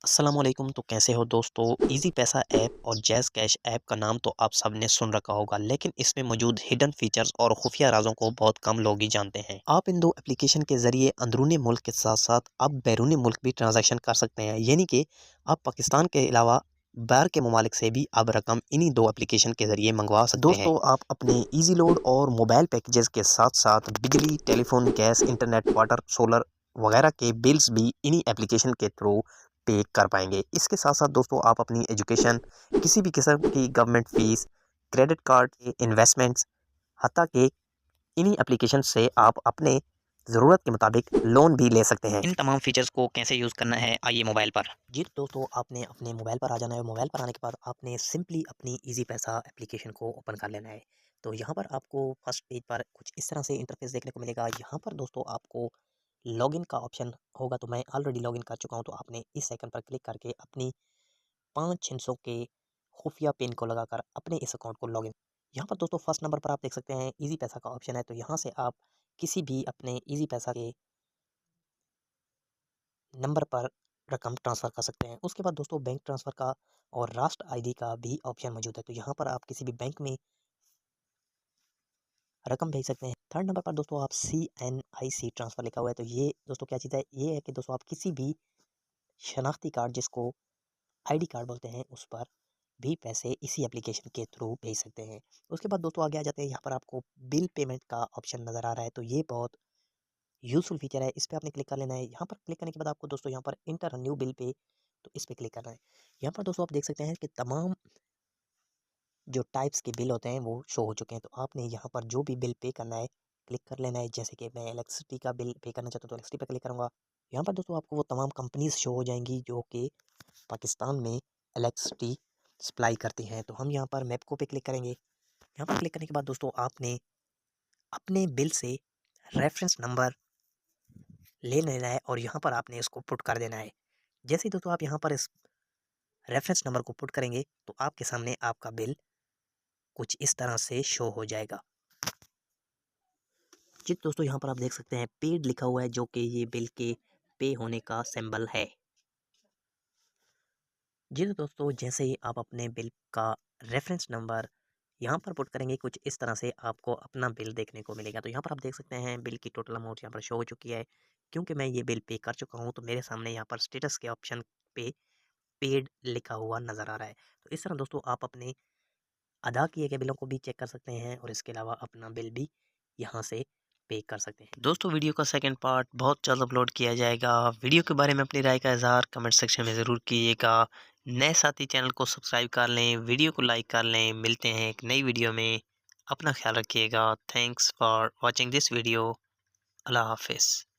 अस्सलामुअलैकुम। तो कैसे हो दोस्तों। इजी पैसा ऐप और जैज़ कैश ऐप का नाम तो आप सबने सुन रखा होगा, लेकिन इसमें मौजूद हिडन फीचर्स और खुफिया राजों को बहुत कम लोग ही जानते हैं। आप इन दो एप्लीकेशन के जरिए अंदरूनी मुल्क के साथ साथ अब बैरूनी मुल्क भी ट्रांजैक्शन कर सकते हैं, यानी कि आप पाकिस्तान के अलावा बाहर के ममालिक से भी अब रकम इन्हीं दो एप्लीकेशन के जरिए मंगवा सकते हैं। दोस्तों, आप अपने इजी लोड और मोबाइल पैकेजेस के साथ साथ बिजली, telephone, gas, internet, water, solar वगैरह के बिल्स भी इन्हीं एप्लीकेशन के थ्रू पे कर पाएँगे। इसके साथ-साथ दोस्तों, आप अपनी एजुकेशन, किसी भी किस्म की गवर्नमेंट फ़ीस, क्रेडिट कार्ड के इन्वेस्टमेंट्स, हत्ता कि इन्हीं एप्लीकेशन से आप अपने ज़रूरत के मुताबिक लोन भी ले सकते हैं। इन तमाम फ़ीचर्स को कैसे यूज़ करना है, आइए मोबाइल पर। जी दोस्तों, आपने अपने मोबाइल पर आ जाना है। मोबाइल पर आने के बाद आपने सिंपली अपनी ईज़ी पैसा एप्लीकेशन को ओपन कर लेना है। तो यहाँ पर आपको फर्स्ट पेज पर कुछ इस तरह से इंटरफ़ेस देखने को मिलेगा। यहाँ पर दोस्तों आपको लॉगिन का ऑप्शन होगा, तो मैं ऑलरेडी लॉगिन कर चुका हूँ। तो आपने इस आइकन पर क्लिक करके अपनी 5 हिस्सों के खुफिया पिन को लगाकर अपने इस अकाउंट को लॉगिन। यहाँ पर दोस्तों फर्स्ट नंबर पर आप देख सकते हैं ईज़ी पैसा का ऑप्शन है, तो यहाँ से आप किसी भी अपने ईज़ी पैसा के नंबर पर रकम ट्रांसफ़र कर सकते हैं। उसके बाद दोस्तों बैंक ट्रांसफ़र का और राष्ट्र आईडी का भी ऑप्शन मौजूद है, तो यहाँ पर आप किसी भी बैंक में रकम भेज सकते हैं। थर्ड नंबर पर दोस्तों आप CNIC ट्रांसफ़र लिखा हुआ है, तो ये दोस्तों क्या चीज़ है, ये है कि दोस्तों आप किसी भी शनाख्ती कार्ड जिसको आईडी कार्ड बोलते हैं, उस पर भी पैसे इसी एप्लीकेशन के थ्रू भेज सकते हैं। उसके बाद दोस्तों आगे आ जाते हैं, यहाँ पर आपको बिल पेमेंट का ऑप्शन नज़र आ रहा है, तो ये बहुत यूज़फुल फीचर है। इस पे आपने क्लिक कर लेना है। यहाँ पर क्लिक करने के बाद आपको दोस्तों यहाँ पर इंटर न्यू बिल पे, तो इस पे क्लिक करना है। यहाँ पर दोस्तों आप देख सकते हैं कि तमाम जो टाइप्स के बिल होते हैं वो शो हो चुके हैं, तो आपने यहाँ पर जो भी बिल पे करना है क्लिक कर लेना है। जैसे कि मैं इलेक्ट्रिसिटी का बिल पे करना चाहता हूँ, तो इलेक्ट्रिसिटी पे क्लिक करूँगा। यहाँ पर दोस्तों आपको वो तमाम कंपनीज़ शो हो जाएँगी जो कि पाकिस्तान में इलेक्ट्रिसिटी सप्लाई करती हैं। तो हम यहाँ पर मैप्को पे क्लिक करेंगे। यहाँ पर क्लिक करने के बाद दोस्तों आपने अपने बिल से रेफ़रेंस नंबर ले लेना है और यहाँ पर आपने इसको पुट कर देना है। जैसे ही दोस्तों आप यहाँ पर इस रेफ़रेंस नंबर को पुट करेंगे, तो आपके सामने आपका बिल कुछ इस तरह से शो हो जाएगा। जी दोस्तों, यहाँ पर आप देख सकते हैं पेड लिखा हुआ है, जो कि ये बिल के पे होने का सिंबल है। जी तो दोस्तों, जैसे ही आप अपने बिल का रेफ़रेंस नंबर यहाँ पर पुट करेंगे, कुछ इस तरह से आपको अपना बिल देखने को मिलेगा। तो यहाँ पर आप देख सकते हैं बिल की टोटल अमाउंट यहाँ पर शो हो चुकी है। क्योंकि मैं ये बिल पे कर चुका हूँ, तो मेरे सामने यहाँ पर स्टेटस के ऑप्शन पे पेड लिखा हुआ नज़र आ रहा है। तो इस तरह दोस्तों आप अपने अदा किए गए बिलों को भी चेक कर सकते हैं और इसके अलावा अपना बिल भी यहाँ से पे कर सकते हैं। दोस्तों, वीडियो का सेकंड पार्ट बहुत जल्द अपलोड किया जाएगा। वीडियो के बारे में अपनी राय का इज़हार कमेंट सेक्शन में ज़रूर कीजिएगा। नए साथी चैनल को सब्सक्राइब कर लें, वीडियो को लाइक कर लें। मिलते हैं एक नई वीडियो में। अपना ख्याल रखिएगा। Thanks for watching this video. Allah हाफ़िज़।